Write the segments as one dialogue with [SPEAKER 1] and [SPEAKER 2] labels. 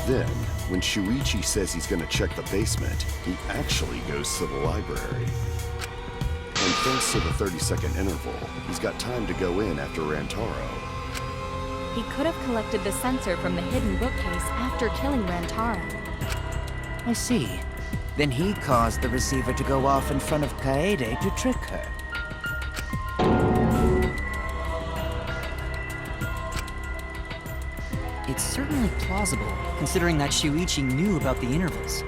[SPEAKER 1] Then, when Shuichi says he's gonna check the basement, he actually goes to the library. And thanks to the 30-second interval, he's got time to go in after Rantaro.
[SPEAKER 2] He could have collected the sensor from the hidden bookcase after killing Rantaro.
[SPEAKER 3] I see. Then he caused the receiver to go off in front of Kaede to trick her.
[SPEAKER 4] It's certainly plausible, considering that Shuichi knew about the intervals.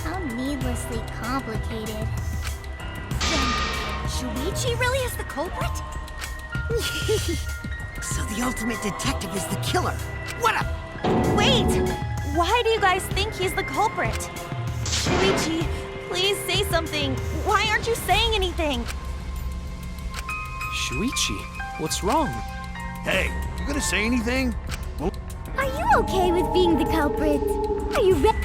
[SPEAKER 5] How needlessly complicated. Then, Shuichi really is the culprit?
[SPEAKER 6] So the ultimate detective is the killer. What a...
[SPEAKER 2] Wait! Why do you guys think he's the culprit? Shuichi, please say something. Why aren't you saying anything?
[SPEAKER 7] Shuichi, what's wrong?
[SPEAKER 8] Hey, you gonna say anything?
[SPEAKER 5] Are you okay with being the culprit? Are you ready?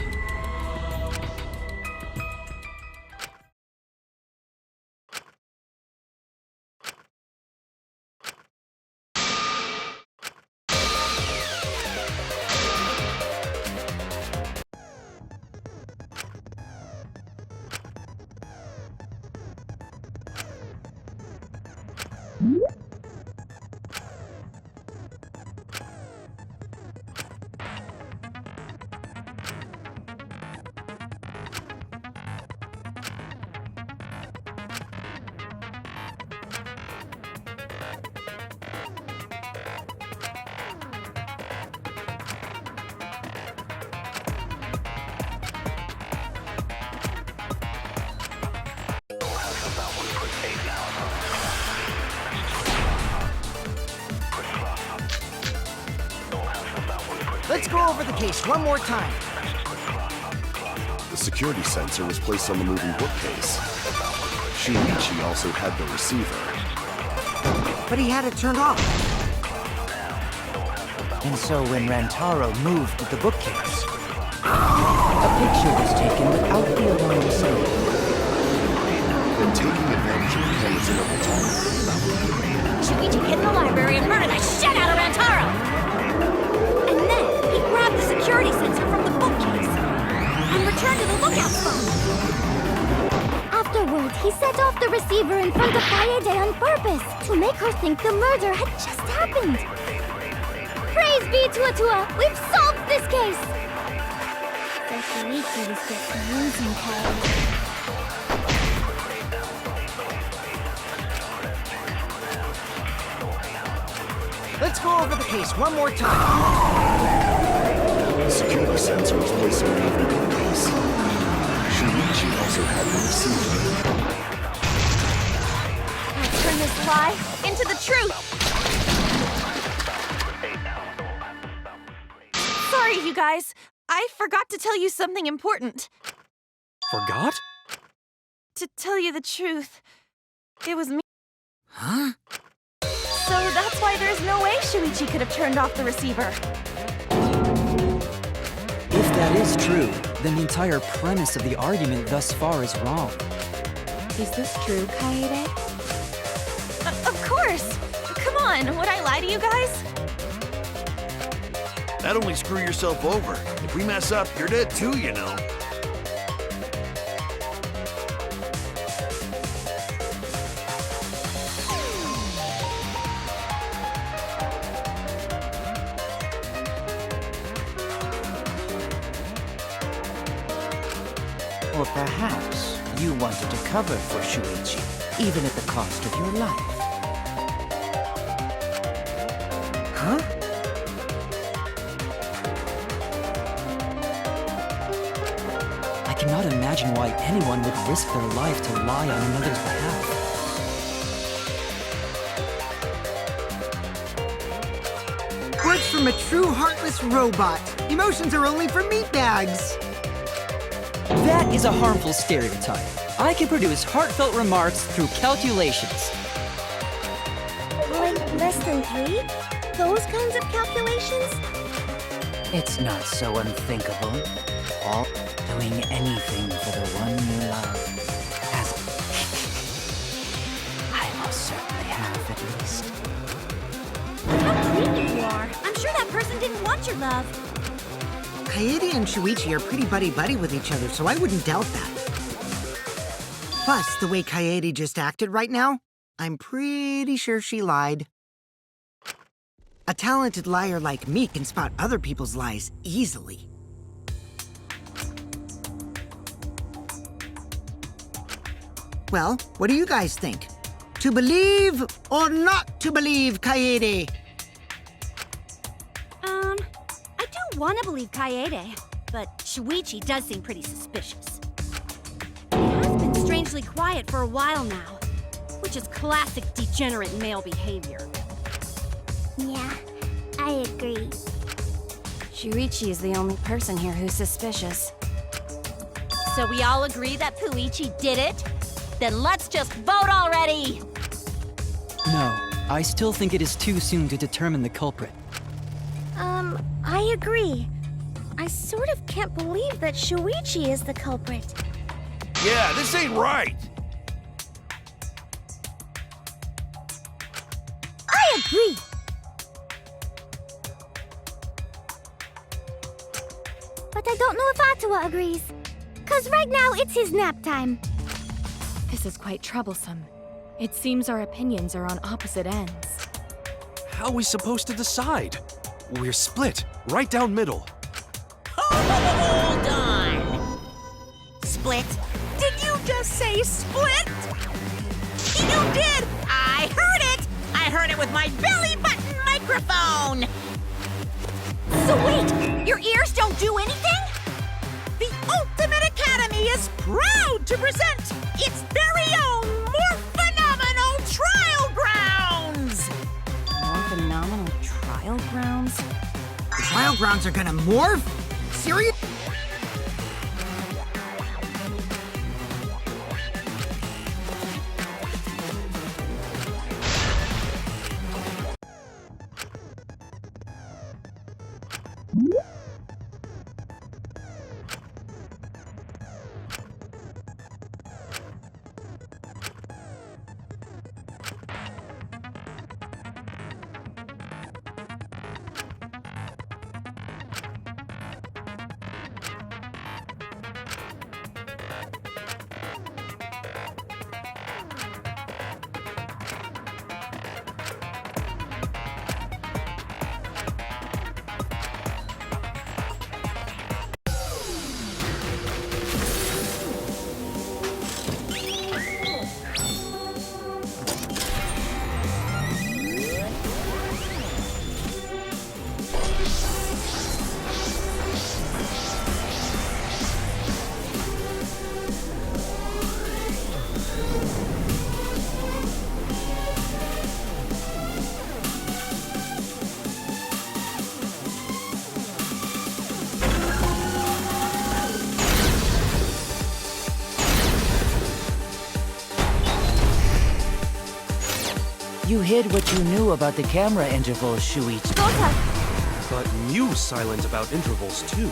[SPEAKER 6] Let's go over the case one more time.
[SPEAKER 1] The security sensor was placed on the moving bookcase. Shuichi also had the receiver.
[SPEAKER 6] But he had it turned off.
[SPEAKER 3] And so when Rantaro moved the bookcase, a picture was taken without the alarm sound.
[SPEAKER 1] Then taking advantage of the camera's interval time.
[SPEAKER 2] Shuichi hid in the library and murdered the shit out of Rantaro! And then he grabbed the security sensor from the bookcase and returned to the lookout phone.
[SPEAKER 5] Afterwards, he set off the receiver in front of Kaede on purpose to make her think the murder had just happened. Praise be to Atua! We've solved this case! So Shuichi was just using Kaede.
[SPEAKER 6] Let's go over the case one more time.
[SPEAKER 1] The security sensor was placed on the moving bookcase. Shuichi also had the receiver.
[SPEAKER 2] Let's turn this lie into the truth! Sorry, you guys. I forgot to tell you something important.
[SPEAKER 7] Forgot?
[SPEAKER 2] To tell you the truth, it was me.
[SPEAKER 6] Huh?
[SPEAKER 2] So that's why there's no way Shuichi could have turned off the receiver.
[SPEAKER 4] If that is true, then the entire premise of the argument thus far is wrong.
[SPEAKER 2] Is this true, Kaede? Of course! Come on, would I lie to you guys?
[SPEAKER 8] That'd only screw yourself over. If we mess up, you're dead too, you know.
[SPEAKER 3] Or perhaps you wanted to cover for Shuichi, even at the cost of your life.
[SPEAKER 6] Huh?
[SPEAKER 4] I cannot imagine why anyone would risk their life to lie on another's behalf.
[SPEAKER 6] Words from a true heartless robot. Emotions are only for meatbags.
[SPEAKER 4] That is a harmful stereotype. I can produce heartfelt remarks through calculations.
[SPEAKER 5] Like less than 3? Those kinds of calculations?
[SPEAKER 3] It's not so unthinkable. All doing anything for the one you love. As I most certainly have, at least.
[SPEAKER 2] How creepy you are. I'm sure that that person didn't want your love.
[SPEAKER 6] Kaede and Shuichi are pretty buddy-buddy with each other, so I wouldn't doubt that. Plus, the way Kaede just acted right now, I'm pretty sure she lied. A talented liar like me can spot other people's lies easily. Well, what do you guys think? To believe or not to believe, Kaede?
[SPEAKER 2] I do want to believe Kaede, but Shuichi does seem pretty suspicious. He has been strangely quiet for a while now, which is classic degenerate male behavior.
[SPEAKER 5] Yeah, I agree.
[SPEAKER 2] Shuichi is the only person here who's suspicious. So we all agree that Puichi did it? Then let's just vote already!
[SPEAKER 4] No, I still think it is too soon to determine the culprit.
[SPEAKER 5] I agree. I sort of can't believe that Shuichi is the culprit.
[SPEAKER 8] Yeah, this ain't right.
[SPEAKER 5] I agree. But I don't know if Atua agrees. 'Cause right now it's his nap time.
[SPEAKER 9] This is quite troublesome. It seems our opinions are on opposite ends.
[SPEAKER 7] How are we supposed to decide? We're split, right down middle.
[SPEAKER 10] Hold on! Split? Did you just say split? You did! I heard it! I heard it with my belly button microphone!
[SPEAKER 2] So wait, your ears don't do anything?
[SPEAKER 10] The Ultimate Academy is proud to present its very own more phenomenal trial grounds!
[SPEAKER 2] More phenomenal trial grounds?
[SPEAKER 6] The trial grounds are gonna morph? Serious?
[SPEAKER 3] You hid what you knew about the camera intervals, Shuichi.
[SPEAKER 7] But Mew silent about intervals too.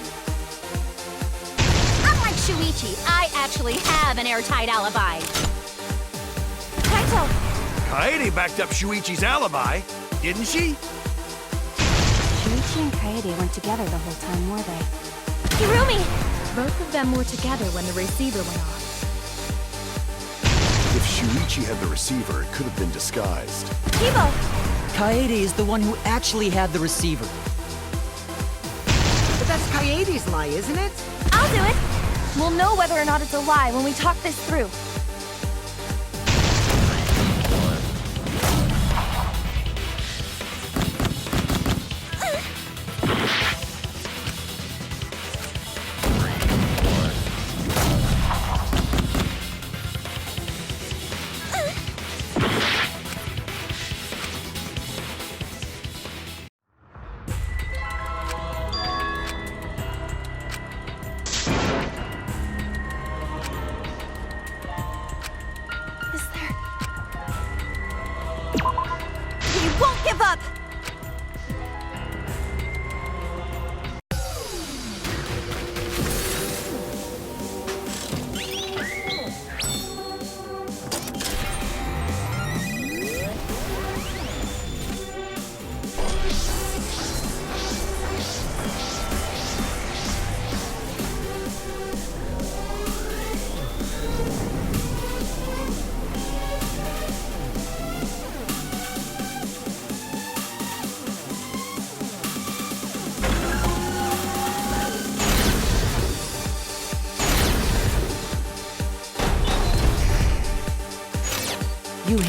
[SPEAKER 2] Unlike Shuichi, I actually have an airtight alibi. Kaito!
[SPEAKER 8] Kaede backed up Shuichi's alibi, didn't she?
[SPEAKER 9] Shuichi and Kaede weren't together the whole time, were they?
[SPEAKER 2] Hirumi!
[SPEAKER 9] Both of them were together when the receiver went off.
[SPEAKER 1] If Shuichi had the receiver, it could have been disguised.
[SPEAKER 2] Kibo!
[SPEAKER 4] Kaede is the one who actually had the receiver.
[SPEAKER 6] But that's Kaede's lie, isn't it?
[SPEAKER 5] I'll do it. We'll know whether or not it's a lie when we talk this through.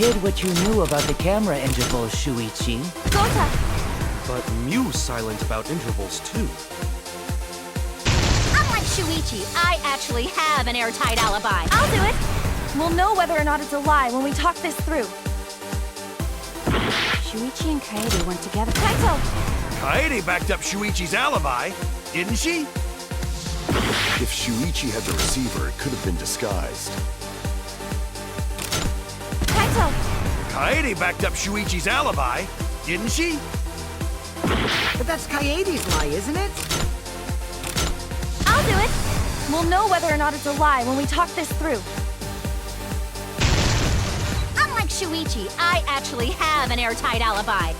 [SPEAKER 3] hid what you knew about the camera intervals, Shuichi.
[SPEAKER 5] Gota!
[SPEAKER 7] But Mew's silent about intervals too.
[SPEAKER 2] Unlike Shuichi, I actually have an airtight alibi.
[SPEAKER 9] I'll do it! We'll know whether or not it's a lie when we talk this through.
[SPEAKER 2] Shuichi and Kaede weren't together.
[SPEAKER 9] Kaito!
[SPEAKER 8] Kaede backed up Shuichi's alibi, didn't she?
[SPEAKER 1] If Shuichi had the receiver, it could have been disguised.
[SPEAKER 9] Kaito!
[SPEAKER 8] Kaede backed up Shuichi's alibi, didn't she?
[SPEAKER 6] But that's Kaede's lie, isn't it?
[SPEAKER 9] I'll do it! We'll know whether or not it's a lie when we talk this through.
[SPEAKER 2] Unlike Shuichi, I actually have an airtight alibi.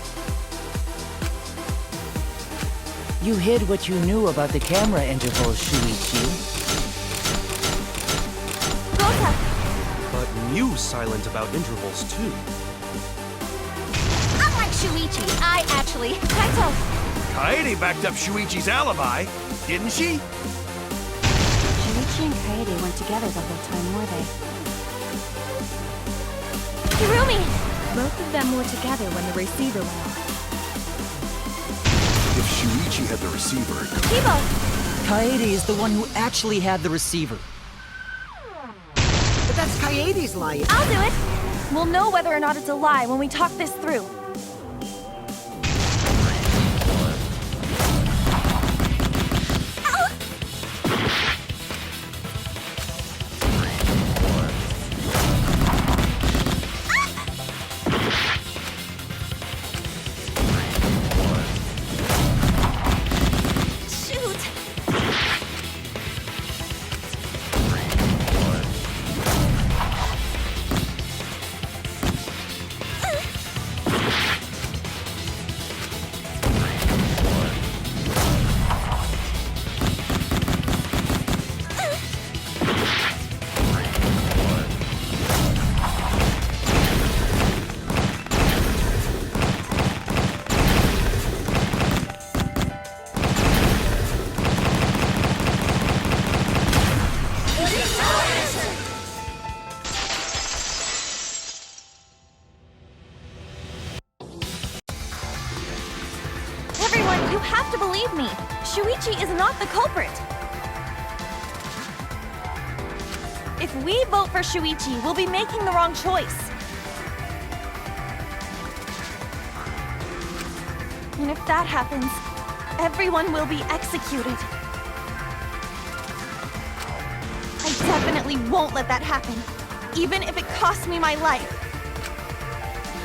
[SPEAKER 3] You hid what you knew about the camera intervals, Shuichi.
[SPEAKER 9] Gota!
[SPEAKER 7] But Mew's silent about intervals too.
[SPEAKER 2] Unlike Shuichi, I actually...
[SPEAKER 9] Kaito!
[SPEAKER 8] Kaede backed up Shuichi's alibi, didn't she?
[SPEAKER 2] Shuichi and Kaede weren't together the whole time, were they?
[SPEAKER 9] Hirumi!
[SPEAKER 11] Both of them were together when the receiver went off.
[SPEAKER 1] If Shuichi had the receiver, it could...
[SPEAKER 9] Kibo!
[SPEAKER 4] Kaede is the one who actually had the receiver.
[SPEAKER 6] But that's Kaede's lie.
[SPEAKER 9] I'll do it! We'll know whether or not it's a lie when we talk this through. Everyone, you have to believe me! Shuichi is not the culprit! If we vote for Shuichi, we'll be making the wrong choice. And if that happens, everyone will be executed. I definitely won't let that happen, even if it costs me my life.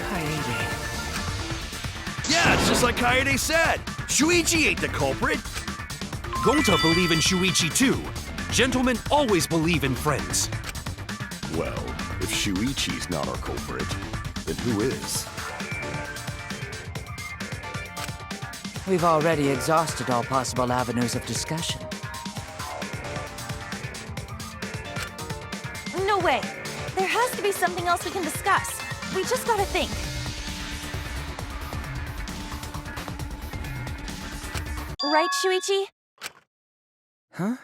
[SPEAKER 3] Kaede.
[SPEAKER 8] Yeah, it's just like Kaede said. Shuichi ain't the culprit.
[SPEAKER 7] Gota believe in Shuichi too. Gentlemen always believe in friends.
[SPEAKER 1] Well, if Shuichi's not our culprit, then who is?
[SPEAKER 3] We've already exhausted all possible avenues of discussion.
[SPEAKER 9] No way. There has to be something else we can discuss. We just gotta think. Right, Shuichi?
[SPEAKER 3] Huh?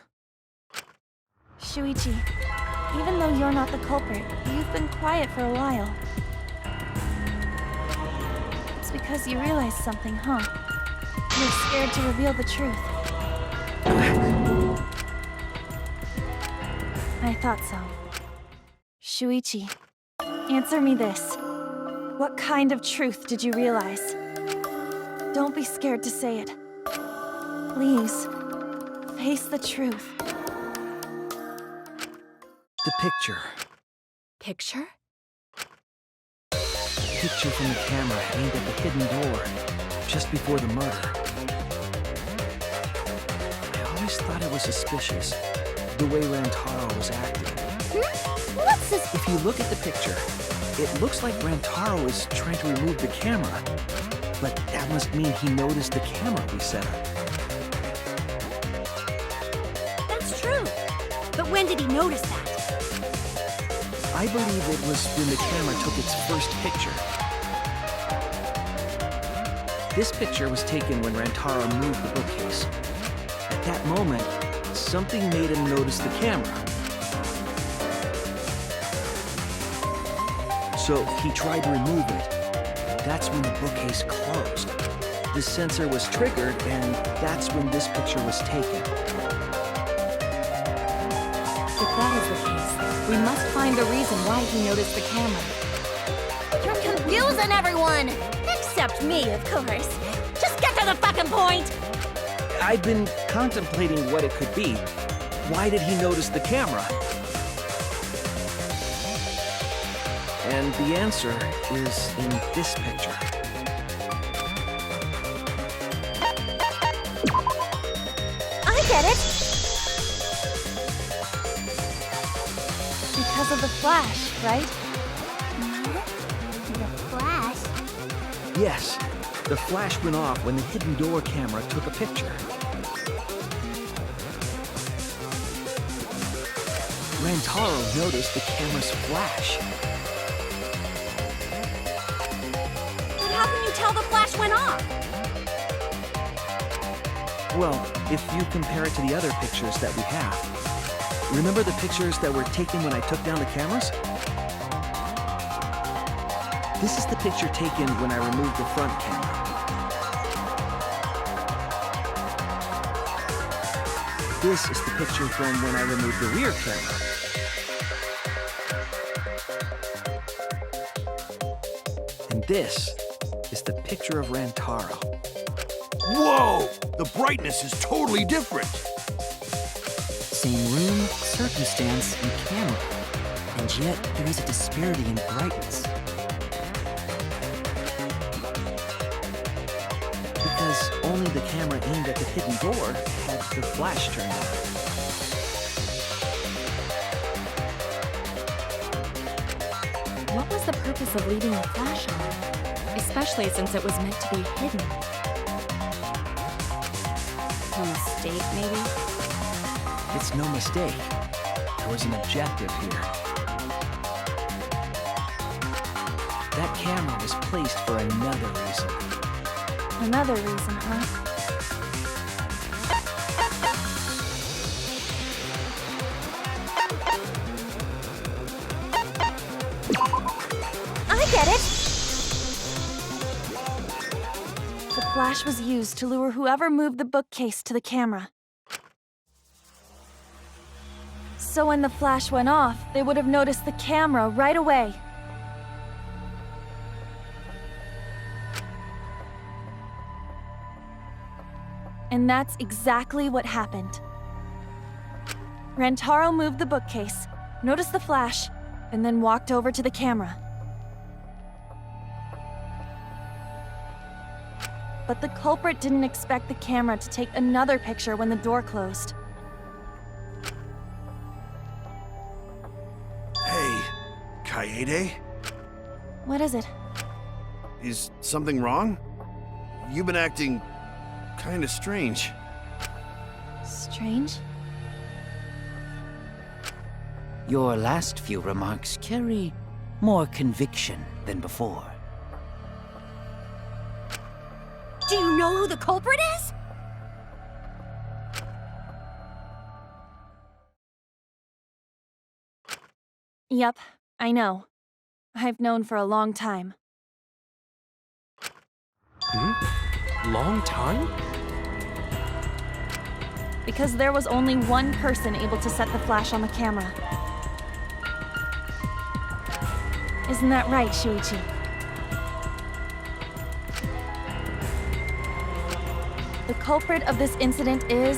[SPEAKER 9] Shuichi, even though you're not the culprit, you've been quiet for a while. It's because you realized something, huh? You're scared to reveal the truth. I thought so. Shuichi, answer me this. What kind of truth did you realize? Don't be scared to say it. Please, face the truth.
[SPEAKER 3] The picture.
[SPEAKER 11] Picture?
[SPEAKER 3] Picture from the camera aimed at the hidden door, just before the murder. I always thought it was suspicious, the way Rantaro was acting.
[SPEAKER 5] What's this?
[SPEAKER 3] If you look at the picture, it looks like Rantaro is trying to remove the camera. But that must mean he noticed the camera we set up.
[SPEAKER 2] That's true. But when did he notice that?
[SPEAKER 3] I believe it was when the camera took its first picture. This picture was taken when Rantaro moved the bookcase. At that moment, something made him notice the camera. So he tried to remove it. That's when the bookcase closed. The sensor was triggered, and that's when this picture was taken.
[SPEAKER 11] If that is the case, we must find the reason why he noticed the camera.
[SPEAKER 5] You're confusing everyone! Except me, of course. Just get to the fucking point!
[SPEAKER 3] I've been contemplating what it could be. Why did he notice the camera? And the answer is in this picture.
[SPEAKER 5] I get it!
[SPEAKER 9] Because of the flash, right?
[SPEAKER 5] The flash?
[SPEAKER 3] Yes, the flash went off when the hidden door camera took a picture. Rantaro noticed the camera's flash.
[SPEAKER 2] But how can you tell the flash went off?
[SPEAKER 3] Well, if you compare it to the other pictures that we have. Remember the pictures that were taken when I took down the cameras? This is the picture taken when I removed the front camera. This is the picture from when I removed the rear camera. And this is the picture of Rantaro.
[SPEAKER 8] Whoa! The brightness is totally different.
[SPEAKER 4] Same room, circumstance, and camera. And yet, there is a disparity in brightness.
[SPEAKER 3] Because only the camera aimed at the hidden door had the flash turned on.
[SPEAKER 11] What was the purpose of leaving the flash on? Especially since it was meant to be hidden.
[SPEAKER 2] A mistake, maybe?
[SPEAKER 3] It's no mistake. There was an objective here. That camera was placed for another reason.
[SPEAKER 9] Another reason, huh?
[SPEAKER 5] I get it!
[SPEAKER 9] The flash was used to lure whoever moved the bookcase to the camera. So when the flash went off, they would have noticed the camera right away. And that's exactly what happened. Rantaro moved the bookcase, noticed the flash, and then walked over to the camera. But the culprit didn't expect the camera to take another picture when the door closed.
[SPEAKER 8] Hey, Kaede?
[SPEAKER 9] What is it?
[SPEAKER 8] Is something wrong? You've been acting kinda strange.
[SPEAKER 9] Strange?
[SPEAKER 4] Your last few remarks carry more conviction than before.
[SPEAKER 2] Do you know who the culprit is?
[SPEAKER 9] Yep, I know. I've known for a long time.
[SPEAKER 7] Long time?
[SPEAKER 9] Because there was only one person able to set the flash on the camera. Isn't that right, Shuichi? The culprit of this incident is...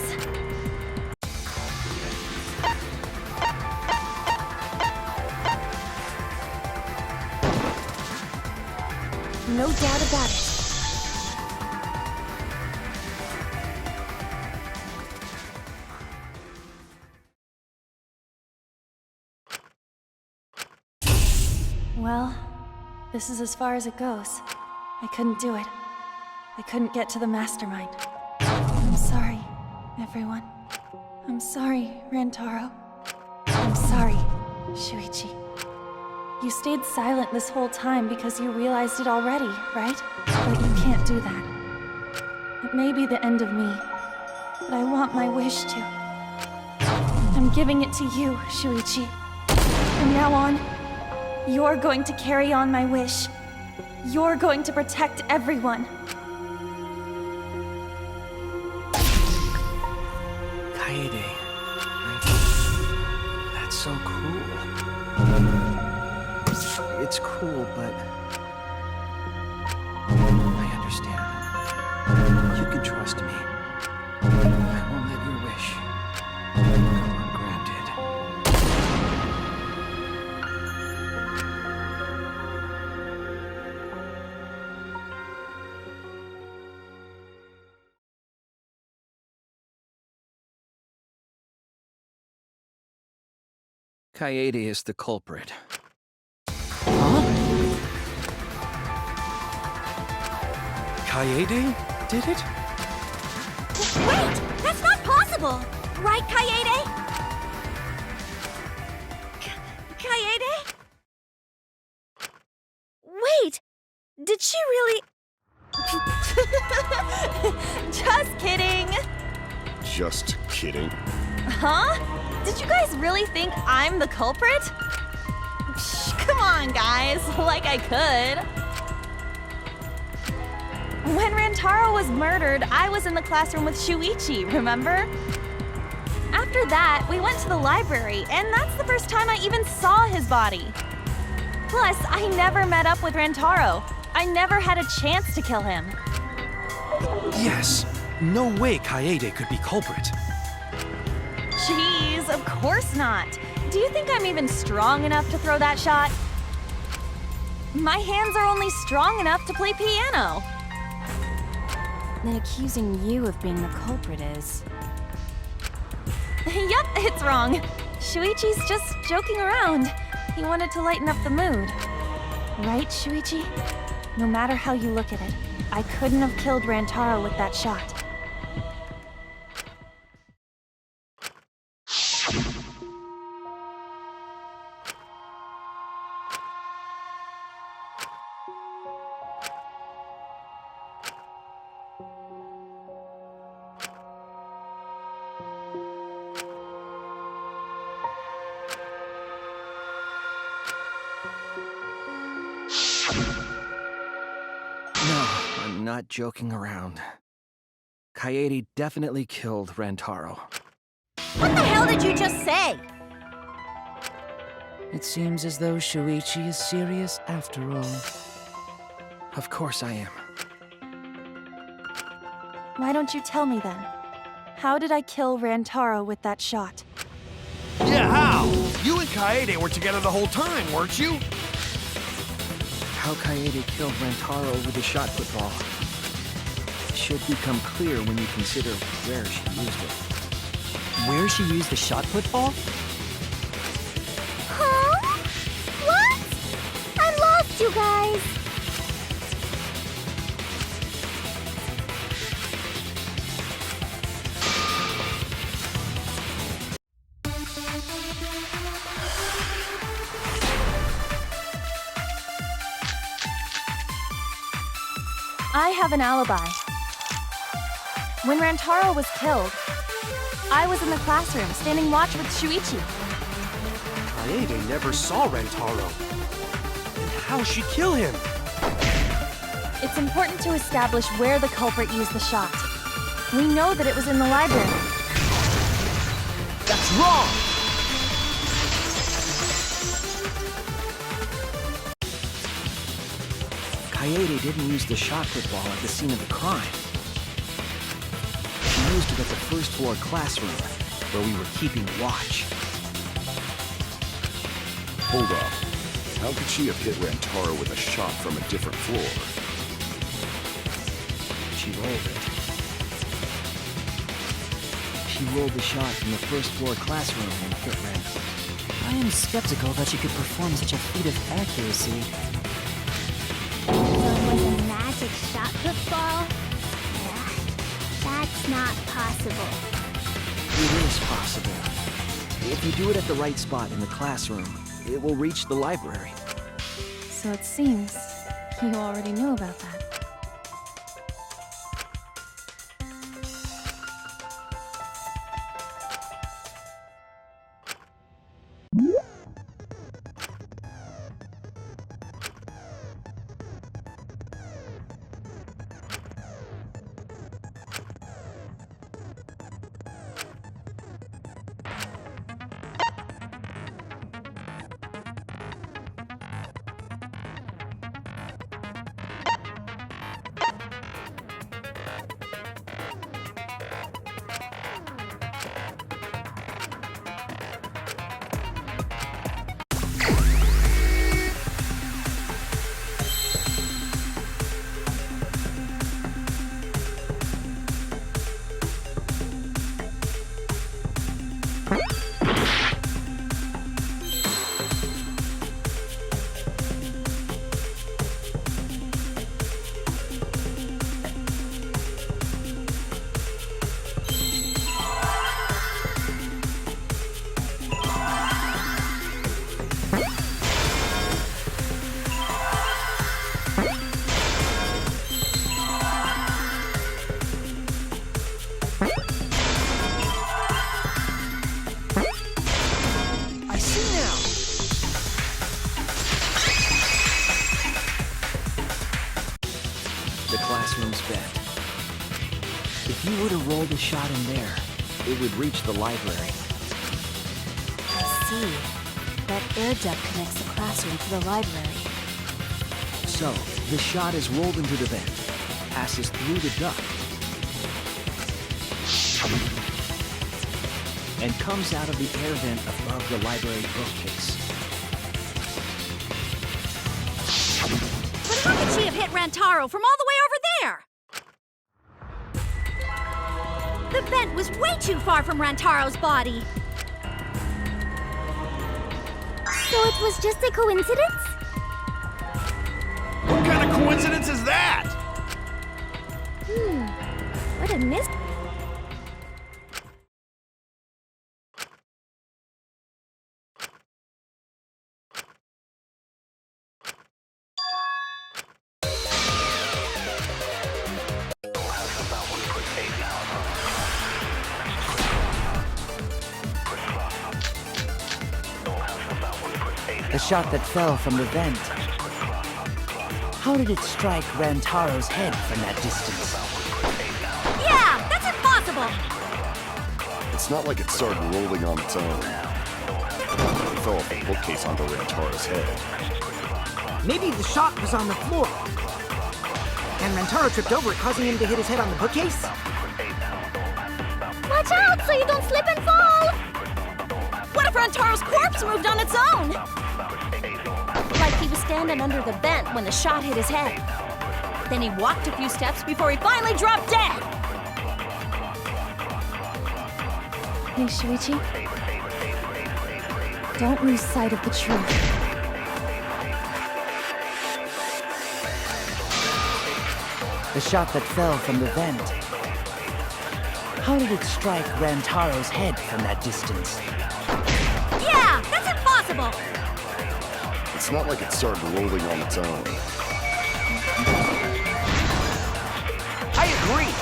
[SPEAKER 9] no doubt about it. Well, this is as far as it goes. I couldn't do it. I couldn't get to the mastermind. I'm sorry, everyone. I'm sorry, Rantaro. I'm sorry, Shuichi. You stayed silent this whole time because you realized it already, right? But you can't do that. It may be the end of me, but I want my wish to. I'm giving it to you, Shuichi. From now on, You're going to carry on my wish. You're going to protect everyone.
[SPEAKER 3] Kaede. That's so cruel. It's cruel, but I understand. You can trust me. I won't let your wish go ungranted. Kaede is the culprit.
[SPEAKER 7] Kaede did it?
[SPEAKER 2] Wait! That's not possible! Right, Kaede? Kaede? Wait! Did she really...
[SPEAKER 9] Just kidding!
[SPEAKER 1] Just kidding.
[SPEAKER 9] Huh? Did you guys really think I'm the culprit? Psh, come on, guys. Like I could. When Rantaro was murdered, I was in the classroom with Shuichi, remember? After that, we went to the library, and that's the first time I even saw his body. Plus, I never met up with Rantaro. I never had a chance to kill him.
[SPEAKER 7] Yes. No way Kaede could be culprit.
[SPEAKER 9] Jeez, of course not. Do you think I'm even strong enough to throw that shot? My hands are only strong enough to play piano.
[SPEAKER 11] Then accusing you of being the culprit is...
[SPEAKER 9] Yep, it's wrong. Shuichi's just joking around. He wanted to lighten up the mood. Right, Shuichi? No matter how you look at it, I couldn't have killed Rantaro with that shot.
[SPEAKER 3] No, I'm not joking around. Kaede definitely killed Rantaro.
[SPEAKER 10] What the hell did you just say?
[SPEAKER 4] It seems as though Shuichi is serious after all.
[SPEAKER 3] Of course I am.
[SPEAKER 9] Why don't you tell me then? How did I kill Rantaro with that shot?
[SPEAKER 8] Yeah, how? You and Kaede were together the whole time, weren't you?
[SPEAKER 3] How Kaede killed Rantaro with a shot put ball should become clear when you consider where she used it.
[SPEAKER 4] Where she used the shot put ball?
[SPEAKER 5] Huh? What? I'm lost, you guys.
[SPEAKER 9] I have an alibi. When Rantaro was killed, I was in the classroom standing watch with Shuichi.
[SPEAKER 7] Kaede never saw Rantaro. Then how'd she kill him?
[SPEAKER 9] It's important to establish where the culprit used the shot. We know that it was in the library.
[SPEAKER 7] That's wrong!
[SPEAKER 3] Kaede didn't use the shot put ball at the scene of the crime. She used it at the first floor classroom, where we were keeping watch.
[SPEAKER 1] Hold up. How could she have hit Rantaro with a shot from a different floor?
[SPEAKER 3] She rolled it. She rolled the shot from the first floor classroom and hit Rantaro.
[SPEAKER 4] I am skeptical that she could perform such a feat of accuracy.
[SPEAKER 5] So it was a magic shot put ball? Yeah, that's not possible.
[SPEAKER 3] It is possible. If you do it at the right spot in the classroom, it will reach the library.
[SPEAKER 9] So it seems you already knew about that.
[SPEAKER 3] If you were to roll the shot in there, it would reach the library.
[SPEAKER 2] I see. That air duct connects the classroom to the library.
[SPEAKER 3] So, the shot is rolled into the vent, passes through the duct, and comes out of the air vent above the library bookcase.
[SPEAKER 2] But how could she have hit Rantaro from all the way over there? The vent was way too far from Rantaro's body.
[SPEAKER 5] So it was just a coincidence?
[SPEAKER 8] What kind of coincidence is that?
[SPEAKER 5] What a miss.
[SPEAKER 3] The shot that fell from the vent. How did it strike Rantaro's head from that distance?
[SPEAKER 2] Yeah, that's impossible!
[SPEAKER 1] It's not like it started rolling on its own. It fell off the bookcase onto Rantaro's head.
[SPEAKER 6] Maybe the shot was on the floor. And Rantaro tripped over it, causing him to hit his head on the bookcase?
[SPEAKER 5] Watch out so you don't slip and fall!
[SPEAKER 2] What if Rantaro's corpse moved on its own? Like he was standing under the vent when the shot hit his head. Then he walked a few steps before he finally dropped dead.
[SPEAKER 9] Hey, Shuichi. Don't lose sight of the truth.
[SPEAKER 3] The shot that fell from the vent. How did it strike Rantaro's head from that distance?
[SPEAKER 2] Yeah, that's impossible!
[SPEAKER 1] It's not like it started rolling on its own.
[SPEAKER 3] I agree!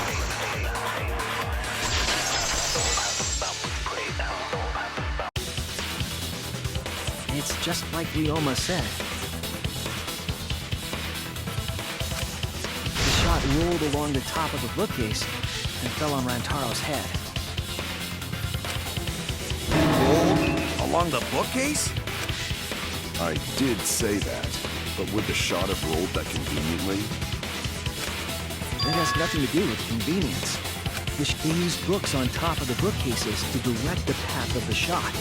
[SPEAKER 3] It's just like Ryoma said. The shot rolled along the top of the bookcase and fell on Rantaro's head.
[SPEAKER 8] Rolled along the bookcase?
[SPEAKER 1] I did say that, but would the shot have rolled that conveniently?
[SPEAKER 3] That has nothing to do with convenience. They used books on top of the bookcases to direct the path of the shot.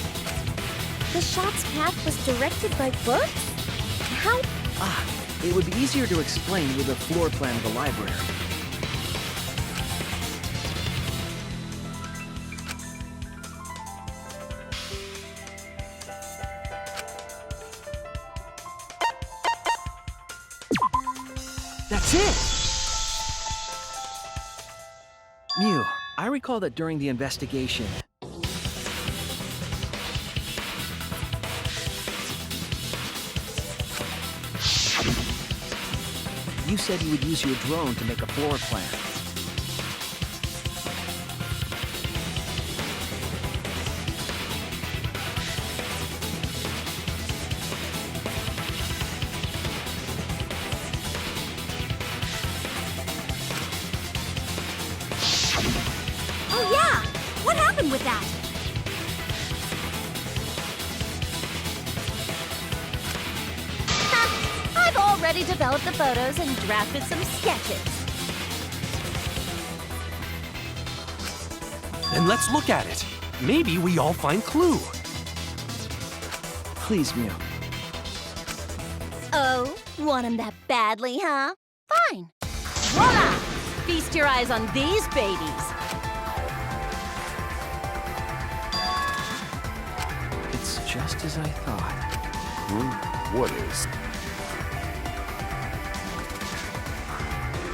[SPEAKER 5] The shot's path was directed by books? How?
[SPEAKER 3] It would be easier to explain with a floor plan of the library. That's it! Mew, I recall that during the investigation, you said you would use your drone to make a floor plan.
[SPEAKER 2] Oh yeah! What happened with that?
[SPEAKER 5] I've already developed the photos and drafted some sketches.
[SPEAKER 7] Then let's look at it. Maybe we all find clue.
[SPEAKER 3] Please, Mew.
[SPEAKER 2] Oh, want him that badly, huh? Fine. Voila! Feast your eyes on these babies.
[SPEAKER 3] It's just as I thought.
[SPEAKER 1] What is?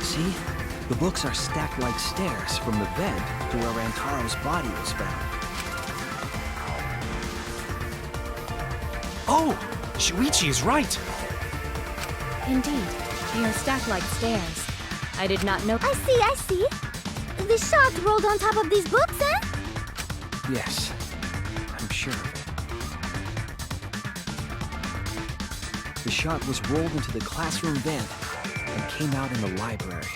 [SPEAKER 3] See? The books are stacked like stairs from the vent to where Rantaro's body was found.
[SPEAKER 7] Oh, Shuichi is right.
[SPEAKER 11] Indeed, they are stacked like stairs. I did not know.
[SPEAKER 5] I see. The shot rolled on top of these books, eh?
[SPEAKER 3] Yes, I'm sure of it. The shot was rolled into the classroom vent and came out in the library.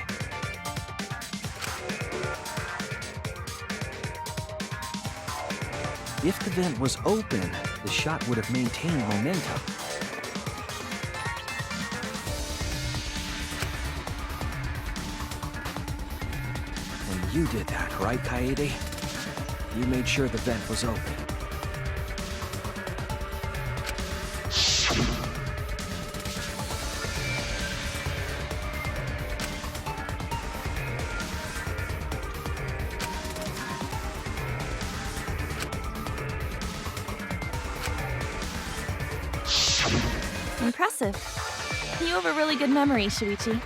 [SPEAKER 3] If the vent was open, the shot would have maintained momentum. And you did that, right, Kaede? You made sure the vent was open.
[SPEAKER 9] Impressive. You have a really good memory, Shuichi.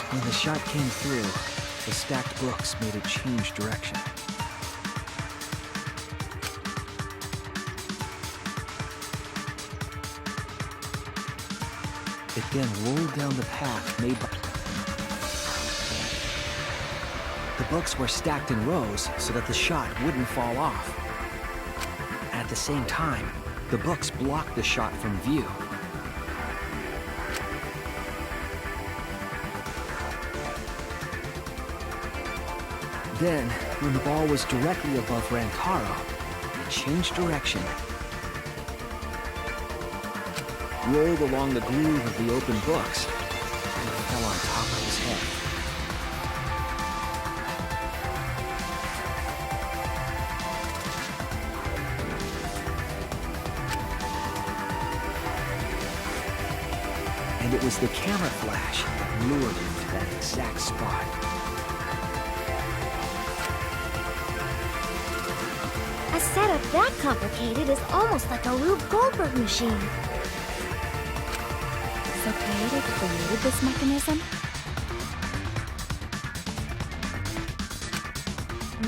[SPEAKER 3] When the shot came through, the stacked books made it change direction. It then rolled down the path made by... The books were stacked in rows so that the shot wouldn't fall off. At the same time, the books blocked the shot from view. Then, when the ball was directly above Rantaro, it changed direction, rolled along the groove of the open books, and fell on top of his head. And it was the camera flash that lured him to that exact spot.
[SPEAKER 5] A setup that complicated is almost like a Rube Goldberg machine.
[SPEAKER 11] So Kaede created this mechanism?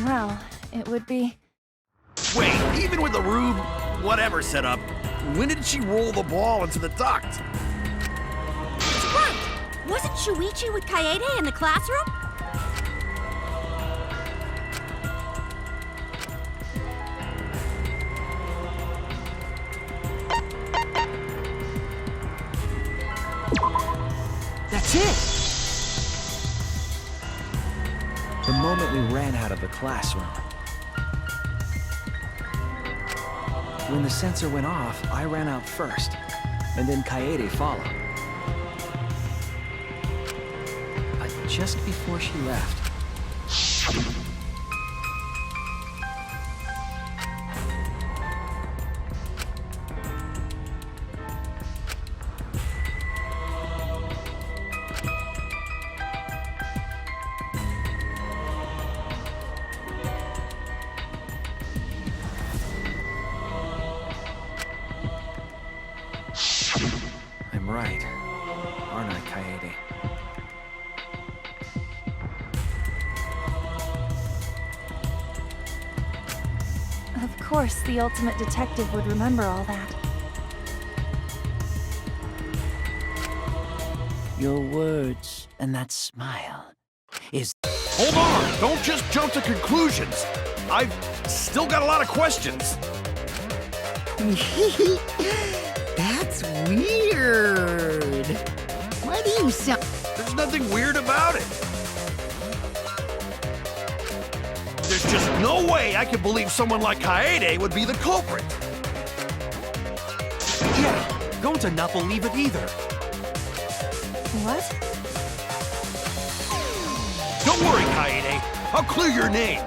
[SPEAKER 9] Well, it would be...
[SPEAKER 8] Wait, even with the Rube whatever setup, when did she roll the ball into the duct?
[SPEAKER 2] That's right! Wasn't Shuichi with Kaede in the classroom?
[SPEAKER 3] That's it! The moment we ran out of the classroom. When the sensor went off, I ran out first, and then Kaede followed. But just before she left, I'm right, aren't I, Kaede?
[SPEAKER 9] Of course, the ultimate detective would remember all that.
[SPEAKER 3] Your words and that smile is...
[SPEAKER 8] Hold on! Don't just jump to conclusions! I've still got a lot of questions.
[SPEAKER 6] That's weird. Why do you sound...
[SPEAKER 8] There's nothing weird about it. There's just no way I can believe someone like Kaede would be the culprit.
[SPEAKER 7] Yeah, Gonta not believe it either.
[SPEAKER 9] What?
[SPEAKER 8] Don't worry, Kaede. I'll clear your name.